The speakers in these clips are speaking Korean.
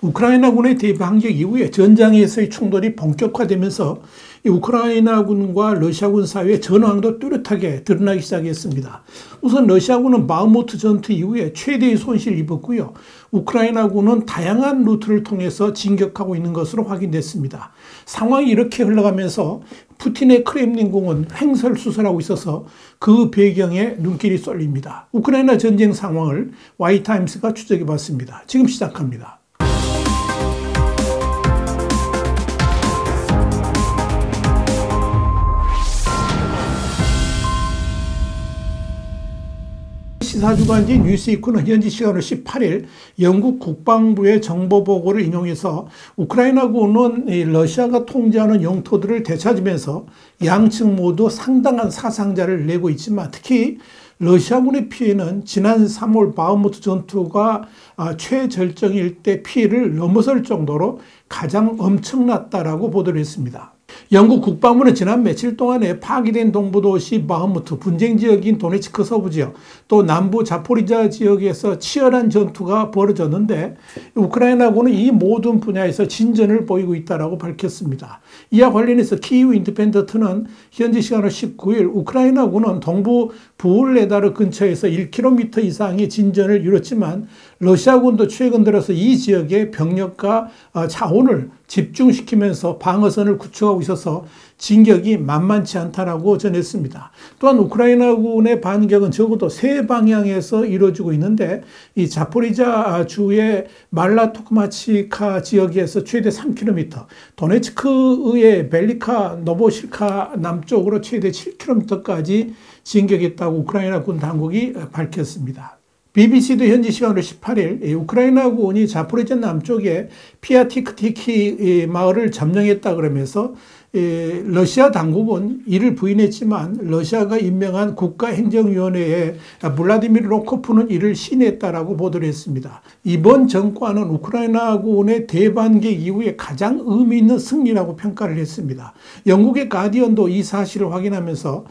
우크라이나군의 대반격 이후에 전장에서의 충돌이 본격화되면서 이 우크라이나군과 러시아군 사이의 전황도 뚜렷하게 드러나기 시작했습니다. 우선 러시아군은 바흐무트 전투 이후에 최대의 손실을 입었고요. 우크라이나군은 다양한 루트를 통해서 진격하고 있는 것으로 확인됐습니다. 상황이 이렇게 흘러가면서 푸틴의 크렘린궁은 횡설수설하고 있어서 그 배경에 눈길이 쏠립니다. 우크라이나 전쟁 상황을 Y타임스가 추적해봤습니다. 지금 시작합니다. 시사주간지 뉴스위크는 현지 시간으로 18일 영국 국방부의 정보보고를 인용해서 우크라이나군은 러시아가 통제하는 영토들을 되찾으면서 양측 모두 상당한 사상자를 내고 있지만 특히 러시아군의 피해는 지난 3월 바흐무트 전투가 최절정일 때 피해를 넘어설 정도로 가장 엄청났다라고 보도를 했습니다. 영국 국방부는 지난 며칠 동안에 파괴된 동부도시 바흐무트, 분쟁 지역인 도네츠크 서부 지역, 또 남부 자포리자 지역에서 치열한 전투가 벌어졌는데 우크라이나군은 이 모든 분야에서 진전을 보이고 있다고 밝혔습니다. 이와 관련해서 키이우 인디펜던트는 현지 시간으로 19일 우크라이나군은 동부 부울레다르 근처에서 1km 이상의 진전을 이뤘지만 러시아군도 최근 들어서 이 지역의 병력과 자원을 집중시키면서 방어선을 구축하고 있어서 진격이 만만치 않다라고 전했습니다. 또한 우크라이나군의 반격은 적어도 세 방향에서 이루어지고 있는데 이 자포리자 주의 말라토크마치카 지역에서 최대 3km, 도네츠크의 벨리카 노보실카 남쪽으로 최대 7km까지 진격했다고 우크라이나군 당국이 밝혔습니다. BBC도 현지 시간으로 18일 우크라이나군이 자포리자 남쪽에 피아티크티키 마을을 점령했다 그러면서 러시아 당국은 이를 부인했지만 러시아가 임명한 국가행정위원회에 블라디미르 로코프는 이를 시인했다라고 보도를 했습니다. 이번 전과는 우크라이나군의 대반격 이후에 가장 의미 있는 승리라고 평가를 했습니다. 영국의 가디언도 이 사실을 확인하면서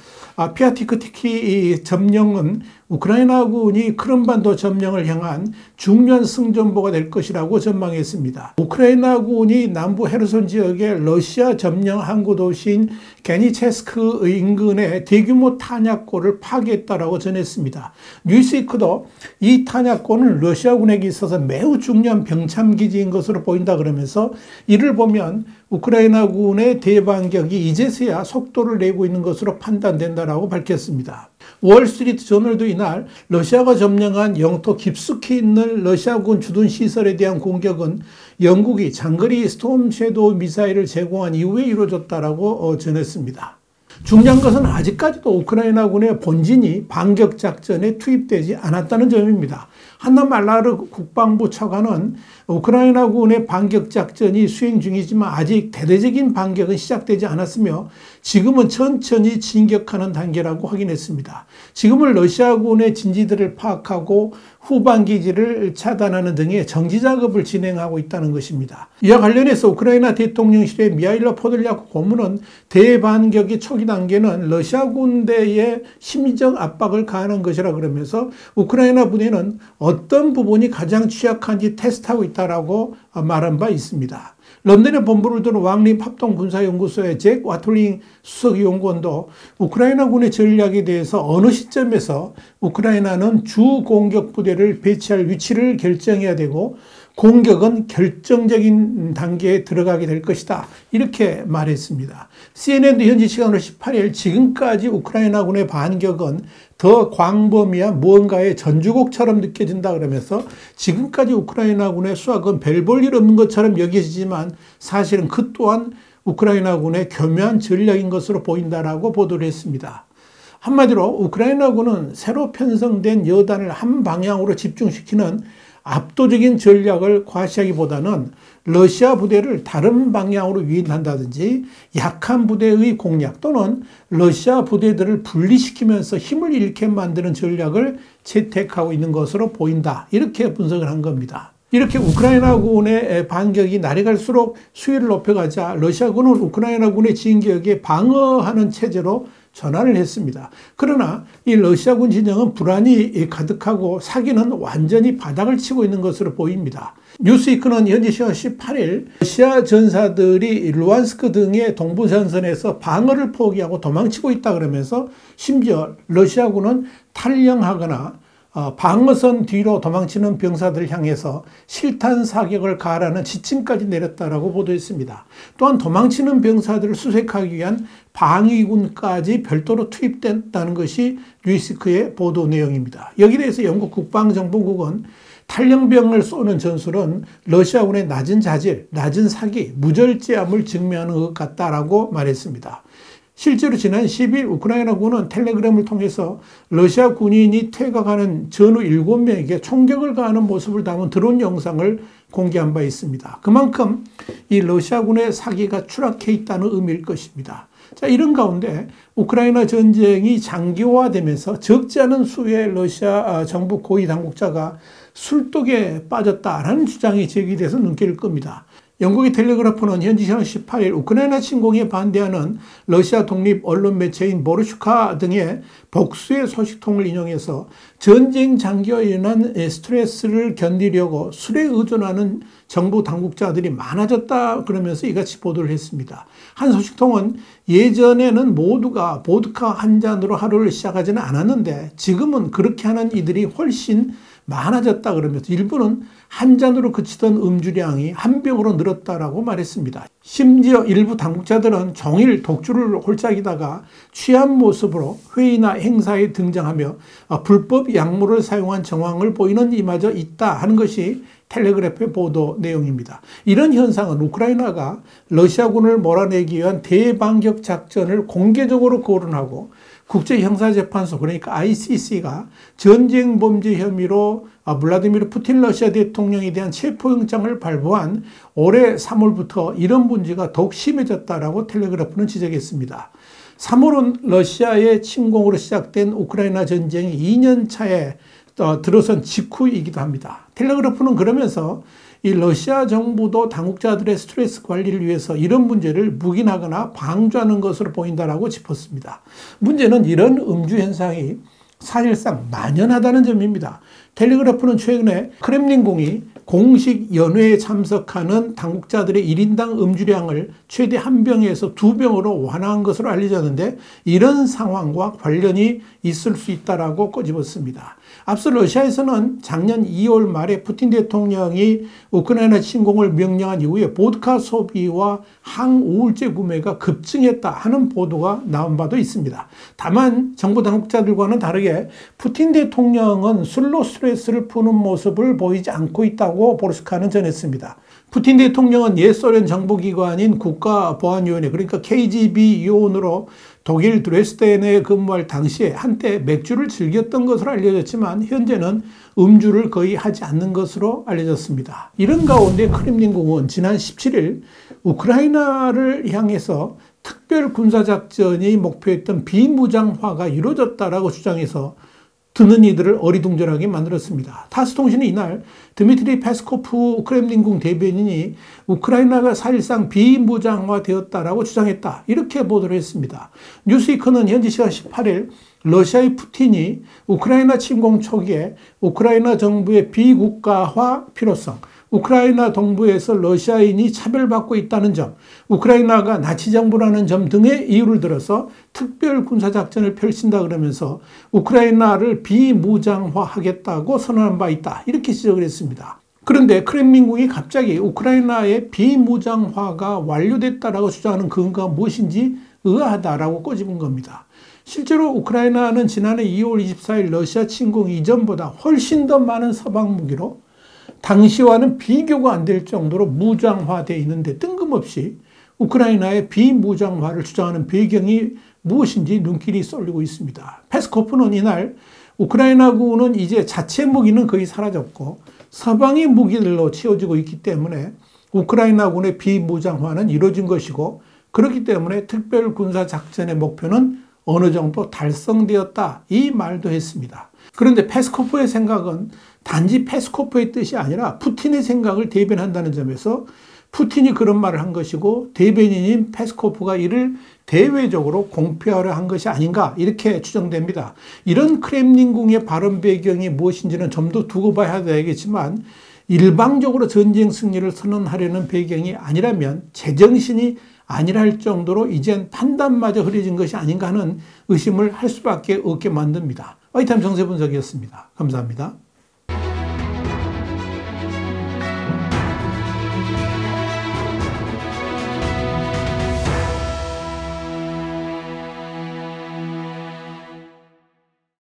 피아티크티키 점령은 우크라이나군이 크림반도 점령을 향한 중요한 승전보가 될 것이라고 전망했습니다. 우크라이나군이 남부 헤르손 지역의 러시아 점령 항구 도시인 게니체스크 인근의 대규모 탄약고를 파괴했다고 전했습니다. 뉴스위크도 이 탄약고는 러시아군에게 있어서 매우 중요한 병참기지인 것으로 보인다 그러면서 이를 보면 우크라이나군의 대반격이 이제서야 속도를 내고 있는 것으로 판단된다라고 밝혔습니다. 월스트리트 저널도 이날 러시아가 점령한 영토 깊숙이 있는 러시아군 주둔 시설에 대한 공격은 영국이 장거리 스톰 섀도우 미사일을 제공한 이후에 이루어졌다라고 전했습니다. 중요한 것은 아직까지도 우크라이나군의 본진이 반격 작전에 투입되지 않았다는 점입니다. 한나 말라르 국방부 차관은 우크라이나군의 반격 작전이 수행 중이지만 아직 대대적인 반격은 시작되지 않았으며 지금은 천천히 진격하는 단계라고 확인했습니다. 지금은 러시아군의 진지들을 파악하고 후방 기지를 차단하는 등의 정지 작업을 진행하고 있다는 것입니다. 이와 관련해서 우크라이나 대통령실의 미하일로 포돌리아크 고문은 대반격의 초기 단계는 러시아 군대에 심리적 압박을 가하는 것이라 그러면서 우크라이나 부대는 어떤 부분이 가장 취약한지 테스트하고 있다라고 말한 바 있습니다. 런던에 본부를 둔 왕립 합동군사연구소의 잭 와톨링 수석연구원도 우크라이나군의 전략에 대해서 어느 시점에서 우크라이나는 주 공격 부대를 배치할 위치를 결정해야 되고 공격은 결정적인 단계에 들어가게 될 것이다. 이렇게 말했습니다. CNN도 현지 시간으로 18일 지금까지 우크라이나군의 반격은 더 광범위한 무언가의 전주곡처럼 느껴진다 그러면서 지금까지 우크라이나군의 수확은 별 볼 일 없는 것처럼 여겨지지만 사실은 그 또한 우크라이나군의 교묘한 전략인 것으로 보인다라고 보도를 했습니다. 한마디로 우크라이나군은 새로 편성된 여단을 한 방향으로 집중시키는 압도적인 전략을 과시하기보다는 러시아 부대를 다른 방향으로 유인한다든지 약한 부대의 공략 또는 러시아 부대들을 분리시키면서 힘을 잃게 만드는 전략을 채택하고 있는 것으로 보인다. 이렇게 분석을 한 겁니다. 이렇게 우크라이나군의 반격이 날이 갈수록 수위를 높여가자 러시아군은 우크라이나군의 진격에 방어하는 체제로 전환을 했습니다. 그러나 이 러시아군 진영은 불안이 가득하고 사기는 완전히 바닥을 치고 있는 것으로 보입니다. 뉴스위크는 현지 시간 18일 러시아 전사들이 루안스크 등의 동부 전선에서 방어를 포기하고 도망치고 있다 그러면서 심지어 러시아군은 탈영하거나 방어선 뒤로 도망치는 병사들을 향해서 실탄 사격을 가하라는 지침까지 내렸다라고 보도했습니다. 또한 도망치는 병사들을 수색하기 위한 방위군까지 별도로 투입됐다는 것이 뉴스위크의 보도 내용입니다. 여기에 대해서 영국 국방정보국은 탈영병을 쏘는 전술은 러시아군의 낮은 자질, 낮은 사기, 무절제함을 증명하는 것 같다라고 말했습니다. 실제로 지난 10일 우크라이나군은 텔레그램을 통해서 러시아 군인이 퇴각하는 전우 7명에게 총격을 가하는 모습을 담은 드론 영상을 공개한 바 있습니다. 그만큼 이 러시아군의 사기가 추락해 있다는 의미일 것입니다. 자, 이런 가운데 우크라이나 전쟁이 장기화되면서 적지 않은 수의 러시아 정부 고위 당국자가 술독에 빠졌다라는 주장이 제기돼서 눈길을 끕니다. 영국의 텔레그라프는 현지 시간 18일 우크라이나 침공에 반대하는 러시아 독립 언론 매체인 보르슈카 등의 복수의 소식통을 인용해서 전쟁 장기화에 인한 스트레스를 견디려고 술에 의존하는 정부 당국자들이 많아졌다 그러면서 이같이 보도를 했습니다. 한 소식통은 예전에는 모두가 보드카 한 잔으로 하루를 시작하지는 않았는데 지금은 그렇게 하는 이들이 훨씬 많아졌다 그러면서 일부는 한 잔으로 그치던 음주량이 한 병으로 늘었다라고 말했습니다. 심지어 일부 당국자들은 종일 독주를 홀짝이다가 취한 모습으로 회의나 행사에 등장하며 불법 약물을 사용한 정황을 보이는 이마저 있다 하는 것이 텔레그래프의 보도 내용입니다. 이런 현상은 우크라이나가 러시아군을 몰아내기 위한 대반격 작전을 공개적으로 거론하고 국제형사재판소 그러니까 ICC가 전쟁 범죄 혐의로 블라디미르 푸틴 러시아 대통령에 대한 체포영장을 발부한 올해 3월부터 이런 문제가 더욱 심해졌다라고 텔레그래프는 지적했습니다. 3월은 러시아의 침공으로 시작된 우크라이나 전쟁이 2년 차에 들어선 직후이기도 합니다. 텔레그래프는 그러면서 이 러시아 정부도 당국자들의 스트레스 관리를 위해서 이런 문제를 묵인하거나 방조하는 것으로 보인다라고 짚었습니다. 문제는 이런 음주 현상이 사실상 만연하다는 점입니다. 텔레그래프는 최근에 크렘린궁이 공식 연회에 참석하는 당국자들의 1인당 음주량을 최대 1병에서 2병으로 완화한 것으로 알려졌는데 이런 상황과 관련이 있을 수 있다라고 꼬집었습니다. 앞서 러시아에서는 작년 2월 말에 푸틴 대통령이 우크라이나 침공을 명령한 이후에 보드카 소비와 항우울제 구매가 급증했다 하는 보도가 나온 바도 있습니다. 다만 정부 당국자들과는 다르게 푸틴 대통령은 술로 스트레스를 푸는 모습을 보이지 않고 있다고 보르스카는 전했습니다. 푸틴 대통령은 옛 소련 정보기관인 국가보안위원회 그러니까 KGB 요원으로 독일 드레스덴에 근무할 당시에 한때 맥주를 즐겼던 것으로 알려졌지만 현재는 음주를 거의 하지 않는 것으로 알려졌습니다. 이런 가운데 크렘린궁은 지난 17일 우크라이나를 향해서 특별 군사작전이 목표했던 비무장화가 이루어졌다라고 주장해서 듣는 이들을 어리둥절하게 만들었습니다. 타스통신은 이날 드미트리 페스코프 크렘린궁 대변인이 우크라이나가 사실상 비무장화되었다라고 주장했다. 이렇게 보도를 했습니다. 뉴스위크는 현지 시간 18일 러시아의 푸틴이 우크라이나 침공 초기에 우크라이나 정부의 비국가화 필요성, 우크라이나 동부에서 러시아인이 차별받고 있다는 점, 우크라이나가 나치 정부라는 점 등의 이유를 들어서 특별 군사작전을 펼친다 그러면서 우크라이나를 비무장화하겠다고 선언한 바 있다. 이렇게 지적을 했습니다. 그런데 크렘린궁이 갑자기 우크라이나의 비무장화가 완료됐다라고 주장하는 근거가 무엇인지 의아하다라고 꼬집은 겁니다. 실제로 우크라이나는 지난해 2월 24일 러시아 침공 이전보다 훨씬 더 많은 서방 무기로 당시와는 비교가 안 될 정도로 무장화되어 있는데 뜬금없이 우크라이나의 비무장화를 주장하는 배경이 무엇인지 눈길이 쏠리고 있습니다. 페스코프는 이날 우크라이나군은 이제 자체 무기는 거의 사라졌고 서방의 무기들로 채워지고 있기 때문에 우크라이나군의 비무장화는 이루어진 것이고 그렇기 때문에 특별 군사작전의 목표는 어느 정도 달성되었다 이 말도 했습니다. 그런데 페스코프의 생각은 단지 페스코프의 뜻이 아니라 푸틴의 생각을 대변한다는 점에서 푸틴이 그런 말을 한 것이고 대변인인 페스코프가 이를 대외적으로 공표하려 한 것이 아닌가 이렇게 추정됩니다. 이런 크렘린궁의 발언 배경이 무엇인지는 좀 더 두고 봐야 되겠지만 일방적으로 전쟁 승리를 선언하려는 배경이 아니라면 제정신이 아니라 할 정도로 이젠 판단마저 흐려진 것이 아닌가 하는 의심을 할 수밖에 없게 만듭니다. YTN 정세 분석이었습니다. 감사합니다.